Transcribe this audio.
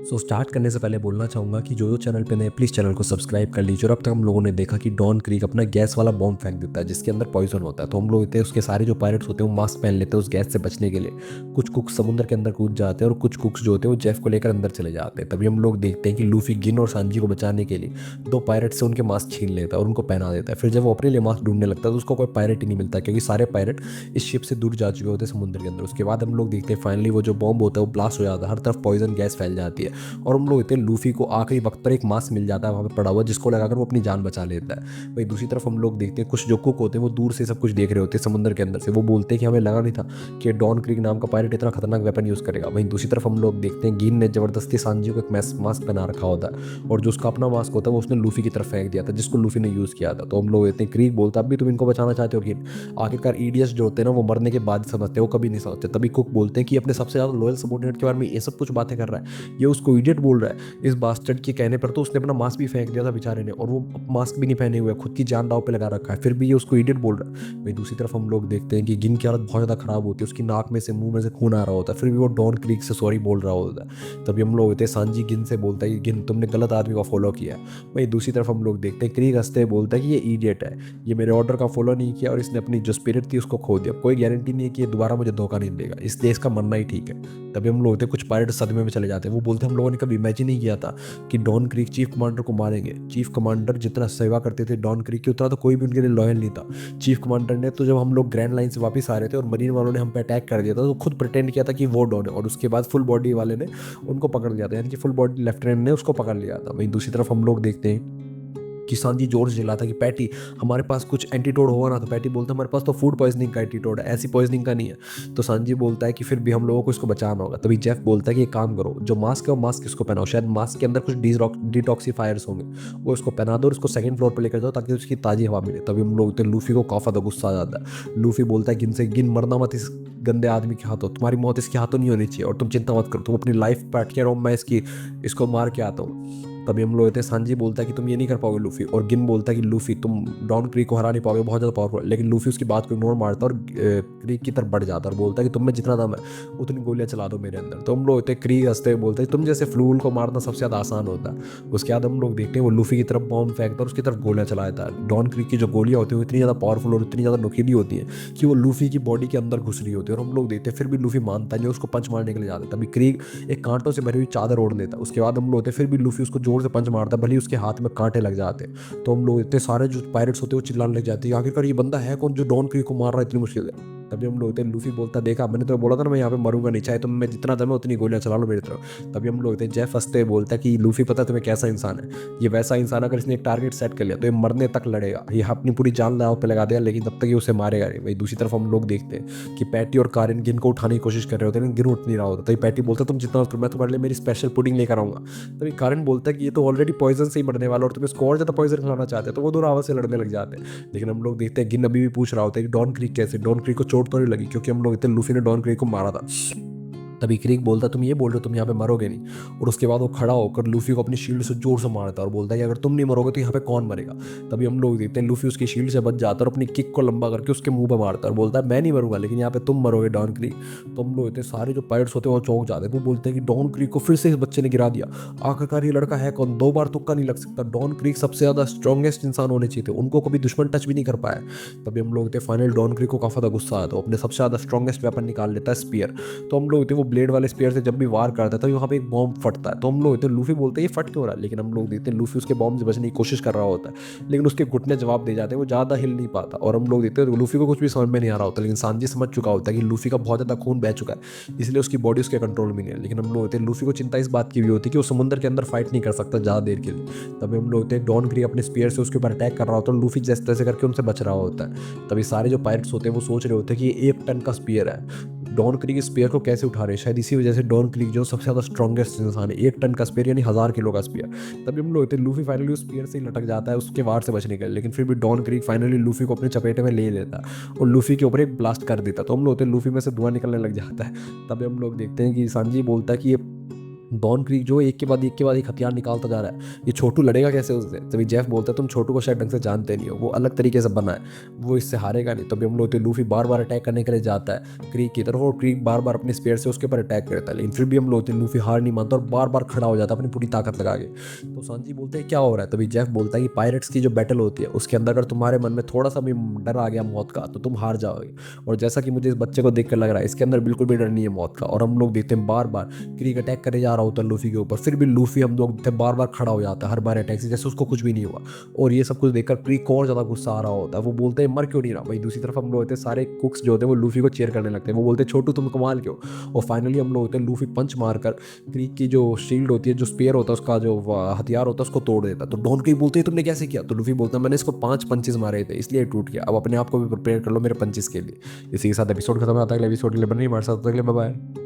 Start करने से पहले बोलना चाहूँगा कि जो चैनल पे नए प्लीज़ चैनल को सब्सक्राइब कर लीजिए। और अब तक हम लोगों ने देखा कि डॉन क्रीक अपना गैस वाला बॉम्ब फेंक देता है जिसके अंदर पॉइजन होता है। तो हम लोग इतने उसके सारे जो पायरेट्स होते हैं वो मास्क पहन लेते हैं उस गैस से बचने के लिए। कुछ कुक्स समुद्र के अंदर कूद जाते हैं और कुछ कुक्स जो होते हैं वो जेफ को लेकर अंदर चले जाते हैं। तभी हम लोग देखते हैं कि लूफी गिन और सांजी को बचाने के लिए दो पायरेट से उनके मास्क छीन लेता है और उनको पहना देता है। फिर जब वो अपने लिए मास्क ढूंढने लगता है तो उसको कोई पायरेट ही नहीं मिलता क्योंकि सारे पायरेट इस शिप से दूर जा चुके होते हैं समुद्र के अंदर। उसके बाद हम लोग देखते हैं फाइनली वो जो बॉम्ब होता है वो ब्लास्ट हो जाता है, हर तरफ पॉइजन गैस फैल जाती है और हम लोग इतने लूफी को आखिरी वक्त पर एक मास्क मिल जाता है वहाँ पे पड़ा हुआ जिसको लगाकर वो अपनी जान बचा लेता है। वहीं दूसरी तरफ हम लोग देखते हैं कुछ जो कुक होते हैं वो दूर से सब कुछ देख रहे होते हैं समुद्र के अंदर से। वो बोलते हैं कि हमें लगा नहीं था कि डॉन क्रीक नाम का पायरेट इतना खतरनाक वेपन यूज़ करेगा। वहीं दूसरी तरफ हम लोग देखते हैं गिन ने जबरदस्ती सांजी को एक मास्क पहना रखा होता है और जो उसका अपना मास्क होता है वो उसने लूफी की तरफ फेंक दिया था जिसको लूफी ने यूज़ किया था। तो हम लोग देखते हैं क्रीक बोलता अब भी तुम इनको बचाना चाहते हो गिन। आखिरकार ईडियस जो होते हैं ना वो मरने के बाद समझते हैं, वो कभी नहीं समझते। तभी कुक बोलते हैं कि अपने सबसे ज़्यादा लॉयल सबॉर्डिनेट के बारे में ये सब कुछ बातें कर रहा है, ये उसको इडियट बोल रहा है। इस बास्टर्ड के कहने पर तो उसने अपना मास्क भी फेंक दिया था बेचारे ने और वो मास्क भी नहीं पहने हुए, खुद की जान दाव पे लगा रखा है, फिर भी ये उसको इडियट बोल रहा है। वहीं दूसरी तरफ हम लोग देखते हैं कि गिन की हालत बहुत ज़्यादा खराब होती है, उसकी नाक में से मुंह में से खून आ रहा होता है, फिर भी वो डॉन क्रीक से सॉरी बोल रहा होता है। तभी हम लोग होते हैं सांजी गिन से बोलता है कि गिन तुमने गलत आदमी को फॉलो किया। वहीं दूसरी तरफ हम लोग देखते हैं क्रीक हंसते बोलता है कि ये इडियट है, ये मेरे ऑर्डर का फॉलो नहीं किया और इसने अपनी जो स्पिरिट थी उसको खो दिया। कोई गारंटी नहीं है कि ये दोबारा मुझे धोखा नहीं देगा, इसलिए इसका मरना ही ठीक है। तभी हम लोग होते हैं कुछ पायलट सदमे में चले जाते हैं। वो बोलते हैं हम लोगों ने कभी इमेजिन नहीं किया था कि डॉन क्रीक चीफ कमांडर को मारेंगे। चीफ कमांडर जितना सेवा करते थे डॉन क्रीक की उतना तो कोई भी उनके लिए लॉयल नहीं था। चीफ कमांडर ने तो जब हम लोग ग्रैंड लाइन से वापस आ रहे थे और मरीन वालों ने हम पे अटैक कर दिया था तो खुद प्रिटेंड किया था कि वो डॉन है और उसके बाद फुल बॉडी वाले ने उनको पकड़ लिया था, यानी कि फुल बॉडी लेफ्टिनेंट ने उसको पकड़ लिया था। वहीं दूसरी तरफ हम लोग देखते हैं कि सांजी जोर से चिल्लाता कि पैटी हमारे पास कुछ एंटीटोड होगा ना। तो पैटी बोलता है हमारे पास तो फूड पॉइजनिंग का एंटीटोड है, ऐसी पॉइजनिंग का नहीं है। तो सांजी बोलता है कि फिर भी हम लोगों को इसको बचाना होगा। तभी जेफ बोलता है कि एक काम करो, जो मास्क है वो मास्क इसको पहनाओ, शायद मास्क के अंदर कुछ डिटॉक्सीफायर्स होंगे, वो इसको पहना दो और इसको सेकंड फ्लोर पर लेकर जाओ ताकि उसकी ताज़ी हवा मिले। तभी हम लोग तो लूफी को काफ़ा गुस्सा आ जाता है। लूफी बोलता है गिन से गिन मरना मत इस गंदे आदमी के हाथों, तुम्हारी मौत इसके हाथों नहीं होनी चाहिए और तुम चिंता मत करो, तुम अपनी लाइफ काट के रहो, मैं इसको मार के आता हूँ। तभी हम लोग होते हैं सांजी बोलता है कि तुम ये नहीं कर पाओगे लूफी, और गिन बोलता है कि लूफी तुम डॉन क्रीक को हरा नहीं पाओगे, बहुत ज़्यादा पावरफुल। लेकिन लूफी उसकी बात को इग्नोर मारता है और क्रीक की तरफ बढ़ जाता है और बोलता है कि तुम में जितना दम है उतनी गोलियां चला दो मेरे अंदर। तो हम लोग होते हैं क्रीक हंसते हुए बोलते हैं तुम जैसे फ्लूल को मारना सबसे ज़्यादा आसान होता है। उसके बाद हम लोग देखते हैं वो लूफी की तरफ बॉम्ब फेंकता है और उसकी तरफ गोलियां चलाता है। डॉन क्रीक की जो गोलियां होती हैं वो इतनी ज़्यादा पावरफुल और इतनी ज़्यादा नुकीली होती हैं कि वो लूफी की बॉडी के अंदर घुस रही होती है। और हम लोग देखते हैं फिर भी लूफी मानता है, जो उसको पंच मारने के लिए जाता है। तभी क्रीक एक कांटों से भरी हुई चादर ओढ़ लेता है। उसके बाद हम लोग होते हैं फिर भी लूफी उसको जोर से पंच मारता है, भले ही उसके हाथ में कांटे लग जाते हैं। तो हम लोग इतने सारे जो पायरेट्स होते हैं वो चिल्लाने लग जाते हैं आखिरकार ये बंदा है कौन जो डॉन क्रीक को मार रहा है इतनी मुश्किल से। तभी हम लोग होते हैं लूफी बोलता देखा मैंने तो बोला था ना मैं यहाँ पे मरूंगा नहीं, चाहे तुम मैं जितना दम है उतनी गोलियां चला लो मेरी तरफ। तभी हम लोग होते हैं जेफ हंसते हुए बोलता है कि लूफी पता है तुम्हें कैसा इंसान है, ये वैसा इंसान अगर इसने एक टारगेट सेट कर लिया तो ये मरने तक लड़ेगा, ये अपनी पूरी जान दांव पे लगा देगा लेकिन तब तक ये उसे मारेगा नहीं। वही दूसरी तरफ हम लोग देखते हैं कि पैटी और कारिन गिन को उठाने की कोशिश कर रहे होते हैं लेकिन गिन उठ नहीं रहा होता। तभी पैटी बोलता है तुम जितना मैं तुम्हारे लिए मेरी स्पेशल पुडिंग लेकर आऊंगा। तभी कारिन बोलता है कि ये तो ऑलरेडी पॉइजन से ही मरने वाला और तुम इसको और ज्यादा पॉइजन खिलाना चाहते हैं। तो वो दोनों आपस से लड़ने लग जाते हैं। लेकिन हम लोग देखते हैं गिन अभी भी पूछ रहा होता है कि डॉन क्रीक कैसे, डॉन क्रीक को चोट तो नहीं लगी, क्योंकि हम लोग इतने लूफी ने डॉन क्रीक को मारा था। तभी क्रीक बोलता तुम ये बोल रहे हो तुम यहाँ पे मरोगे नहीं, और उसके बाद वो खड़ा होकर लूफी को अपनी शील्ड से जोर से मारता है और बोलता है कि अगर तुम नहीं मरोगे तो यहाँ पे कौन मरेगा। तभी हम लोग देखते हैं लूफी उसकी शील्ड से बच जाता है और अपनी किक को लंबा करके उसके मुंह पे मारता है और बोलता है मैं नहीं मरूंगा लेकिन यहाँ पे तुम मरोगे डॉन क्रीक। तो हम लोग इतने सारे जो पायरेट्स होते हैं वो चौंक जाते हैं। वो बोलते हैं कि डॉन क्रीक को फिर से इस बच्चे ने गिरा दिया, आखिरकार ये लड़का है कौन, दो बार तुक्का नहीं लग सकता। डॉन क्रीक सबसे ज्यादा स्ट्रॉन्गेस्ट इंसान होने चाहिए थे, उनको कभी दुश्मन टच भी नहीं कर पाया। तभी हम लोग फाइनल डॉन क्रीक को काफी ज्यादा गुस्सा आता है, अपने सबसे ज्यादा स्ट्रॉन्गेस्ट वेपन निकाल लेता है स्पीयर। तो हम लोग वो ब्लेड वाले स्पीयर से जब भी वार करता है तो वहाँ पे एक बॉम्ब फटता है। तो हम लोग लूफी बोलते हैं ये फट क्यों रहा है, लेकिन हम लोग देखते हैं लूफी उसके बॉम्ब से बचने की कोशिश कर रहा होता है लेकिन उसके घुटने जवाब दे जाते हैं, वो ज़्यादा हिल नहीं पाता। और हम लोग देखते हैं लूफी को कुछ भी समझ में नहीं आ रहा होता, लेकिन सांजी समझ चुका होता है कि लूफी का बहुत ज़्यादा खून बह चुका है इसलिए उसकी बॉडी उसके कंट्रोल में नहीं है। लेकिन हम लोग लूफी को चिंता इस बात की भी होती है कि वो समुद्र के अंदर फाइट नहीं कर सकता ज़्यादा देर के लिए। तभी हम लोग डॉन क्री अपने स्पीयर से उसके ऊपर अटैक कर रहा होता है और लूफी जैसे तैसे करके उनसे बच रहा होता है। तभी सारे जो पायरेट्स होते हैं वो सोच रहे होते हैं कि ये 1 टन का स्पीयर है, डॉन क्रीक स्पीयर को कैसे उठा रहे हैं। शायद इसी वजह से डॉन क्रीक जो सबसे ज़्यादा स्ट्रॉन्गेस्ट इंसान है, 1 टन का स्पीयर यानी 1000 किलो का स्पीयर। तभी हम लोग लूफी फाइनली उस स्पीयर से ही लटक जाता है उसके वार से बचने के लिए, लेकिन फिर भी डॉन क्रीक फाइनली लूफी को अपने चपेटे में ले लेता है और लूफी के ऊपर एक ब्लास्ट कर देता है। तो हम लोग लूफी में से धुआं निकलने लग जाता है। तभी हम लोग देखते हैं कि सांजी बोलता है कि ये डॉन क्रीक जो एक के बाद एक हथियार निकालता जा रहा है, ये छोटू लड़ेगा कैसे उससे? तभी जेफ बोलता है तुम छोटू को शायद ढंग से जानते नहीं हो, वो अलग तरीके से बना है, वो इससे हारेगा नहीं। तभी हम लोग लूफी बार बार अटैक करने के लिए जाता है क्रीक की तरफ, और क्रीक बार बार अपने स्पेयर से उसके ऊपर अटैक करता है, लेकिन फिर भी हम लोग लूफी हार नहीं मानता और बार बार खड़ा हो जाता है अपनी पूरी ताकत लगा के। तो सांजी बोलते हैं क्या हो रहा है? तभी जेफ बोलता है कि पायरेट्स की जो बैटल होती है उसके अंदर अगर तुम्हारे मन में थोड़ा सा भी डर आ गया मौत का तो तुम हार जाओगे, और जैसा कि मुझे इस बच्चे को देख कर लग रहा है इसके अंदर बिल्कुल भी डर नहीं है मौत का। और हम लोग देखते हैं बार बार क्रीक अटैक करे जा रहा होता है लूफी के ऊपर, फिर भी लूफी हम लोग देखते हैं बार बार खड़ा हो जाता है हर बार अटैक से, जैसे उसको कुछ भी नहीं हुआ। और ये सब कुछ देखकर क्रीक को और ज्यादा गुस्सा आ रहा होता है, वो बोलते हैं मर क्यों नहीं रहा भाई। दूसरी तरफ हम लोग होते हैं सारे कुक्स जो होते हैं वो लूफी को चेयर करने लगते हैं, वो बोलते हैं छोटू तुम कमाल क्यों। और फाइनली हम लोग होते हैं लूफी पंच मारकर क्रीक की जो शील्ड होती है, जो स्पेयर होता है उसका जो हथियार होता है उसको तोड़ देता है। तो डॉन क्रीक बोलते हैं तुमने कैसे किया? तो लूफी बोलता है मैंने इसको 5 पंचेस मारे थे इसलिए टूट गया, अब अपने आप को भी प्रिपेयर कर लो मेरे पंचेस के लिए। इसी के साथ एपिसोड खत्म होता है। अगले एपिसोड के लिए बने हमारे साथ, बाय बाय।